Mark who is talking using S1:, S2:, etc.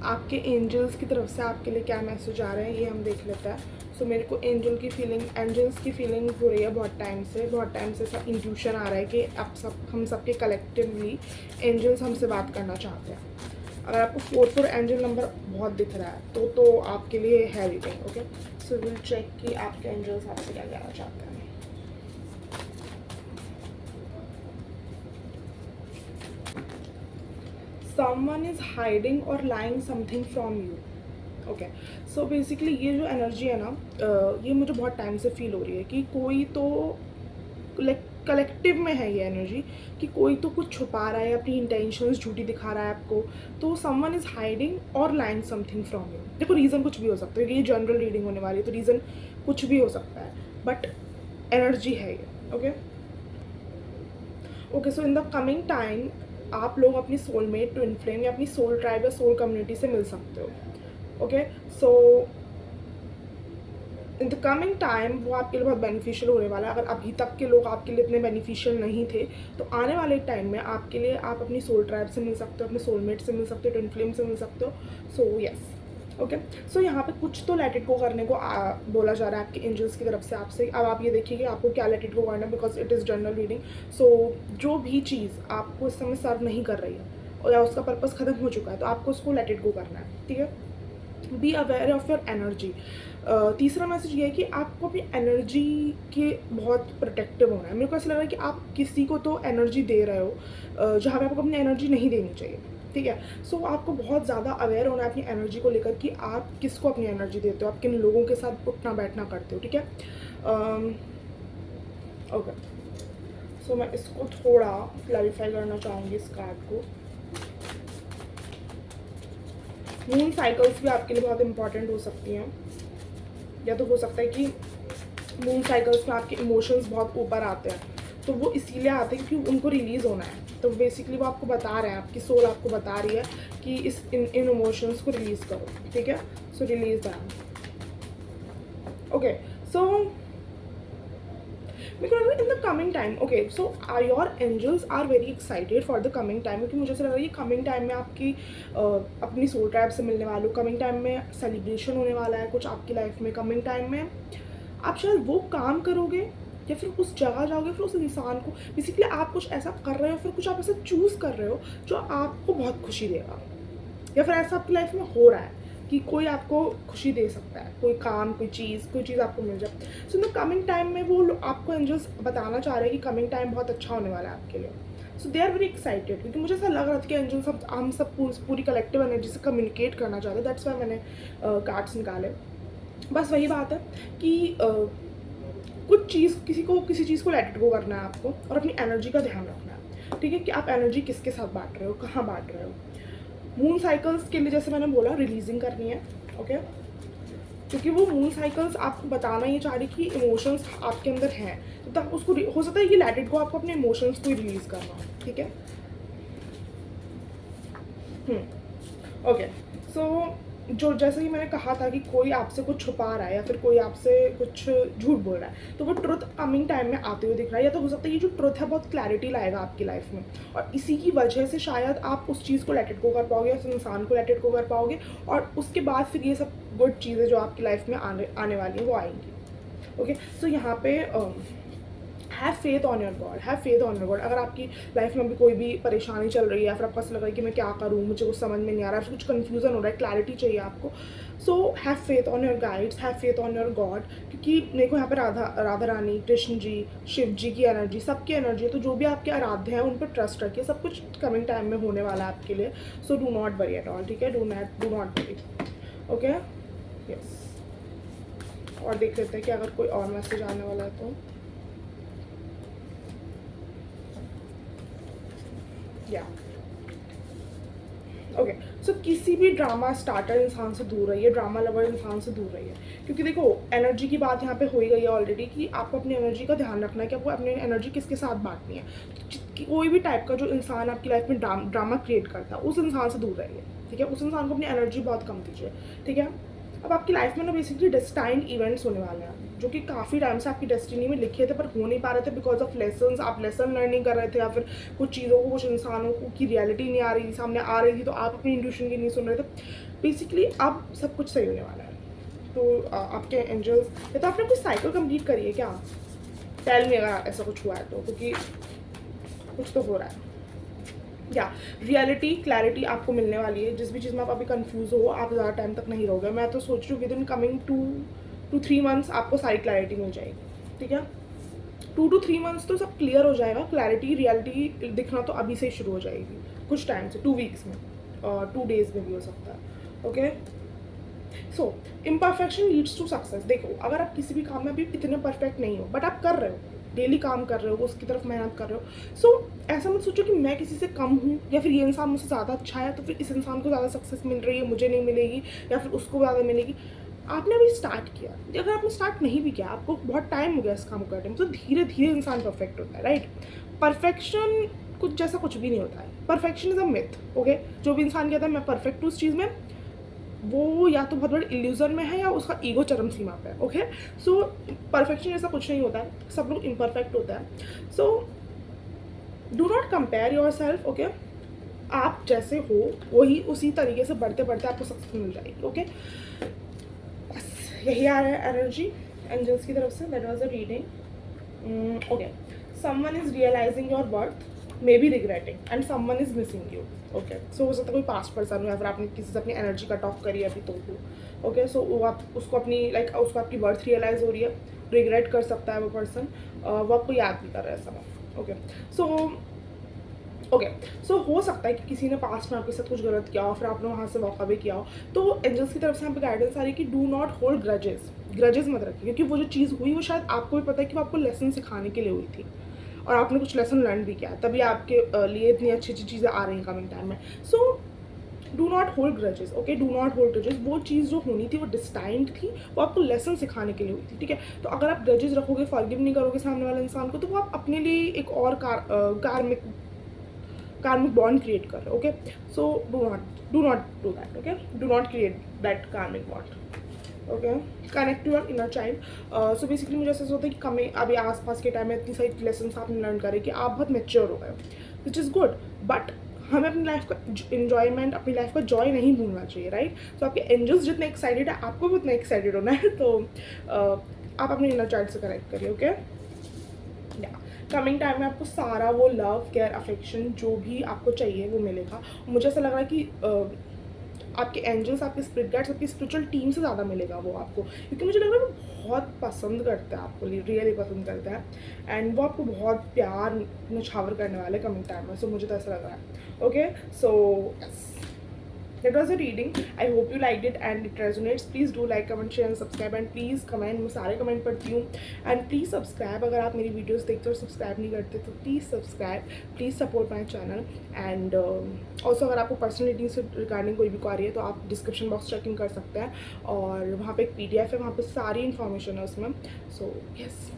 S1: आपके एंजल्स की तरफ से आपके लिए क्या मैसेज आ रहे हैं ये हम देख लेते हैं। सो मेरे को एंजल्स की फीलिंग हो रही है बहुत टाइम से ऐसा इंट्यूशन आ रहा है कि हम सबके कलेक्टिवली एंजल्स हमसे बात करना चाहते हैं। अगर आपको 4 एंजल नंबर बहुत दिख रहा है तो आपके लिए है reading. Okay, so will check कि आपके एंजल्स आपसे क्या कहना चाहते हैं। Someone is hiding or lying something from you. Okay, so basically ये जो एनर्जी है ना, ये मुझे बहुत टाइम से फील हो रही है कि कोई तो लाइक कलेक्टिव में है ये एनर्जी कि कोई तो कुछ छुपा रहा है, अपनी इंटेंशंस झूठी दिखा रहा है आपको। तो समवन इज़ हाइडिंग और लाइंग समथिंग फ्रॉम यू। देखो रीज़न कुछ भी हो सकता है, ये जनरल रीडिंग होने वाली है तो रीज़न कुछ भी हो सकता है, बट एनर्जी है ये। Okay okay, so in the coming time आप लोग अपनी सोलमेट, ट्विन फ्लेम या अपनी सोल ट्राइब या सोल कम्युनिटी से मिल सकते हो। Okay, so in the coming time वो आपके लिए बहुत बेनिफिशियल होने वाला है। अगर अभी तक के लोग आपके लिए इतने बेनिफिशियल नहीं थे तो आने वाले टाइम में आपके लिए आप अपनी सोल ट्राइब से मिल सकते हो, अपने सोलमेट से मिल सकते हो, ट्विन फ्लेम से मिल सकते हो। सो यस, ओके, सो यहाँ पे कुछ तो लेट इट गो करने को बोला जा रहा है आपके एंजल्स की तरफ से आपसे। अब आप ये देखिए कि आपको क्या लेट इट गो करना है, because it is general reading. So जो भी चीज़ आपको इस समय सर्व नहीं कर रही है और या उसका पर्पस ख़त्म हो चुका है तो आपको उसको लेट इट गो करना है। ठीक है, be aware of your energy. तीसरा मैसेज ये है कि आपको अपनी एनर्जी के बहुत प्रोटेक्टिव होना है। मेरे को ऐसा लग रहा है कि आप किसी को तो एनर्जी दे रहे हो जहाँ पे आपको अपनी एनर्जी नहीं देनी चाहिए। ठीक है, सो आपको बहुत ज़्यादा अवेयर होना है अपनी एनर्जी को लेकर कि आप किसको अपनी एनर्जी देते हो, आप किन लोगों के साथ उठना बैठना करते हो। ठीक है, ओके, सो मैं इसको थोड़ा क्लैरिफाई करना चाहूँगी इस कार्ड को। मून साइकिल्स भी आपके लिए बहुत इंपॉर्टेंट हो सकती हैं, या तो हो सकता है कि मून साइकिल्स में आपके इमोशंस बहुत ऊपर आते हैं तो वो इसीलिए आते हैं क्योंकि उनको रिलीज़ होना है। तो बेसिकली वो आपको बता रहे हैं, आपकी सोल आपको बता रही है कि इन इमोशंस को रिलीज़ करो। ठीक है, so release them. Okay, so because in the coming time, okay, so your angels are very excited for the coming time, क्योंकि मुझे ऐसा लग रहा है कि कमिंग टाइम में आपकी अपनी सोल ट्राइब से मिलने वालों, कमिंग टाइम में सेलिब्रेशन होने वाला है कुछ आपकी लाइफ में। कमिंग टाइम में आप शायद वो काम करोगे या फिर उस जगह जाओगे, फिर उस इंसान को बेसिकली आप कुछ ऐसा कर रहे हो, फिर कुछ आप ऐसा चूज़ कर रहे हो जो आपको बहुत खुशी देगा, या फिर ऐसा आपकी लाइफ में हो रहा है कि कोई आपको खुशी दे सकता है, कोई काम, कोई चीज़ आपको मिल जाए। सो इन द कमिंग टाइम में वो आपको एंजल्स बताना चाह रहे हैं कि कमिंग टाइम बहुत अच्छा होने वाला है आपके लिए। सो दे आर वेरी एक्साइटेड, क्योंकि मुझे ऐसा लग रहा था कि एंजल्स हम सब पूरी कलेक्टिव एनर्जी से कम्युनिकेट करना चाहते हैं। दैट्स वाई मैंने कार्ड्स निकाले। बस वही बात है कि कुछ चीज़ किसी चीज़ को लेट इट गो करना है आपको और अपनी एनर्जी का ध्यान रखना है। ठीक है, कि आप एनर्जी किसके साथ बांट रहे हो, कहाँ बांट रहे हो। मून साइकिल्स के लिए जैसे मैंने बोला रिलीजिंग करनी है। ओके, क्योंकि वो मून साइकिल्स आपको बताना ये चाह रही कि इमोशंस आपके अंदर हैं, तो तब उसको हो सकता है कि लेट इट गो आपको अपने इमोशंस को रिलीज़ करना हो। ठीक है, ओके, सो जो जैसे कि मैंने कहा था कि कोई आपसे कुछ छुपा रहा है या फिर कोई आपसे कुछ झूठ बोल रहा है तो वो ट्रुथ कमिंग टाइम में आते हुए दिख रहा है, या तो हो सकता है ये जो ट्रुथ है बहुत क्लैरिटी लाएगा आपकी लाइफ में और इसी की वजह से शायद आप उस चीज़ को लेट इट गो कर पाओगे, उस इंसान को लेट इट गो कर पाओगे और उसके बाद फिर ये सब गुड चीज़ें जो आपकी लाइफ में आने वाली है वो आएंगी। ओके, सो यहाँ पे have faith on your God, have faith on your God. अगर आपकी लाइफ में भी कोई भी परेशानी चल रही है या फिर आपको ऐसा लग रहा है कि मैं क्या करूँ, मुझे कुछ समझ में नहीं आ रहा है, कुछ कन्फ्यूज़न हो रहा है, क्लैरिटी चाहिए आपको, so have faith on your guides, have faith on your God. क्योंकि मेरे को यहाँ पे राधा रानी, कृष्ण जी, शिव जी की एनर्जी, सबकी एनर्जी है, तो जो भी आपके आराध्य हैं उन पर ट्रस्ट रखिए, सब कुछ कमिंग टाइम में होने वाला है आपके लिए। सो do not worry at all. ठीक है, do not worry. Okay, yes, और देख लेते हैं कि अगर कोई और मैसेज आने वाला है तो या ओके, सो किसी भी ड्रामा स्टार्टर इंसान से दूर रहिए, ड्रामा लवर इंसान से दूर रहिए, क्योंकि देखो एनर्जी की बात यहाँ पे हो ही गई है ऑलरेडी कि आपको अपनी एनर्जी का ध्यान रखना है कि आपको अपनी एनर्जी किसके साथ बांटनी है। कोई भी टाइप का जो इंसान आपकी लाइफ में ड्रामा क्रिएट करता है उस इंसान से दूर रहिए। ठीक है, उस इंसान को अपनी एनर्जी बहुत कम दीजिए। ठीक है, अब आपकी लाइफ में ना बेसिकली डेस्टाइन्ड इवेंट्स होने वाले हैं, जो कि काफ़ी टाइम से आपकी डेस्टिनी में लिखे थे पर हो नहीं पा रहे थे बिकॉज ऑफ लेसन्स, आप लेसन लर्न नहीं कर रहे थे, या फिर कुछ चीज़ों को, कुछ इंसानों को की रियलिटी नहीं आ रही थी, सामने आ रही थी तो आप अपनी इंट्यूशन की नहीं सुन रहे थे। बेसिकली अब सब कुछ सही होने वाला है। तो आपके एंजल्स, या तो आपने कोई साइकिल कंप्लीट करी है क्या? टेल में अगर ऐसा कुछ हुआ है तो, क्योंकि कुछ तो हो रहा है। या रियलिटी क्लैरिटी आपको मिलने वाली है। जिस भी चीज़ में आप अभी कंफ्यूज हो, आप ज़्यादा टाइम तक नहीं रहोगे। मैं तो सोच रही हूँ with in coming 2 to 3 months आपको सारी क्लैरिटी मिल जाएगी, ठीक है? 2 to 3 मंथ्स तो सब क्लियर हो जाएगा। क्लैरिटी रियलिटी दिखना तो अभी से ही शुरू हो जाएगी, कुछ टाइम से, 2 वीक्स में, 2 डेज़ में भी हो सकता है। Okay, so imperfection leads to success. देखो, अगर आप किसी भी काम में अभी इतने परफेक्ट नहीं हो बट आप कर रहे हो, डेली काम कर रहे हो, उसकी तरफ मेहनत कर रहे हो, सो ऐसा मत सोचो कि मैं किसी से कम हूँ या फिर ये इंसान मुझसे ज़्यादा अच्छा है तो फिर इस इंसान को ज़्यादा सक्सेस मिल रही है, मुझे नहीं मिलेगी, या फिर उसको ज़्यादा मिलेगी। आपने अभी स्टार्ट किया, अगर आपने स्टार्ट नहीं भी किया, आपको बहुत टाइम हो गया इस काम को करने में, तो धीरे धीरे इंसान परफेक्ट होता है, राइट? परफेक्शन कुछ जैसा कुछ भी नहीं होता है। Perfection is a myth, okay? जो भी इंसान कहता है मैं परफेक्ट हूँ उस चीज़ में, वो या तो बहुत बड़े इल्यूजन में है या उसका ईगो चरम सीमा पे है। ओके, सो परफेक्शन ऐसा कुछ नहीं होता है, सब लोग इम्परफेक्ट होता है। सो do not compare your self. Okay, आप जैसे हो वही उसी तरीके से बढ़ते बढ़ते आपको सक्सेस मिल जाएगी। ओके, बस यही आ रहा है एनर्जी एंजल्स की तरफ से। That was a reading. Okay, someone is realising your worth, maybe regretting, and someone is missing you. Okay, so हो सकता है कोई पास्ट पर्सन हो या फिर आपने किसी से अपनी एनर्जी कट ऑफ करी है अभी तो हो। ओके, सो वो आप उसको अपनी उसको आपकी वर्थ रियलाइज हो रही है, रिग्रेट कर सकता है वो पर्सन, वो आपको याद भी कर रहा है समय। ओके, सो हो सकता है कि किसी ने पास्ट में आपके साथ कुछ गलत किया हो, फिर आपने वहाँ से वॉक अवे किया हो। तो एंजल्स की तरफ से यहाँ पे गाइडेंस आ रही है कि डू नॉट होल्ड ग्रजेस मत रखिए, क्योंकि वो जो चीज़ हुई वो शायद आपको भी पता है कि वो आपको लेसन सिखाने के लिए हुई थी और आपने कुछ लेसन लर्न भी किया, तभी आपके लिए इतनी अच्छी अच्छी चीज़ें आ रही हैं कमिंग टाइम में। सो do not hold grudges. Okay, do not hold grudges. वो चीज़ जो होनी थी वो डिस्टाइंड थी, वो आपको लेसन सिखाने के लिए हुई थी, ठीक है? तो अगर आप ग्रजेस रखोगे, फॉरगिव नहीं करोगे सामने वाले इंसान को, तो वो आप अपने लिए एक और कार्मिक बॉन्ड क्रिएट कर रहे हो। Okay, so do not do that. Okay, do not create that karmic bond. Okay, connect to your inner child. So basically मुझे ऐसा होता है कि कमी अभी आसपास के टाइम में इतनी सारी लेसन आपने लर्न करे कि आप बहुत मेच्योर हो गए, विच इज़ गुड। बट हमें अपनी लाइफ का इन्जॉयमेंट, अपनी लाइफ का जॉय नहीं भूलना चाहिए, राइट? तो आपके एंजल्स जितने एक्साइटेड है, आपको भी उतना एक्साइटेड होना है। तो आप अपने इनर चाइल्ड से कनेक्ट करिए। ओके, कमिंग टाइम में आपको सारा वो लव, केयर, अफेक्शन जो भी आपको चाहिए वो मिलेगा। मुझे ऐसा लग रहा है कि आपके एंजल्स, आपके स्पिरिट गाइड्स, आपकी स्पिरिचुअल टीम से ज़्यादा मिलेगा वो आपको, क्योंकि मुझे लग रहा है वो बहुत पसंद करता है आपको, रियली पसंद करता है, एंड वो आपको बहुत प्यार नछावर करने वाले कमिंग टाइम में। सो मुझे तो ऐसा लग रहा है। Okay, so yes, that was a reading. I hope you liked it and it resonates. Please do like, comment, share and subscribe, and please comment. मैं सारे कमेंट पढ़ती हूँ, and please subscribe अगर आप मेरी वीडियोस देखते हो और सब्सक्राइब नहीं करते तो please subscribe, please support my channel. And also अगर आपको पर्सनलिटी से रिगार्डिंग कोई भी क्वारी है तो आप डिस्क्रिप्शन बॉक्स चेकिंग कर सकते हैं, और वहाँ पे एक PDF है, वहाँ पे सारी इन्फॉर्मेशन है उसमें। So yes,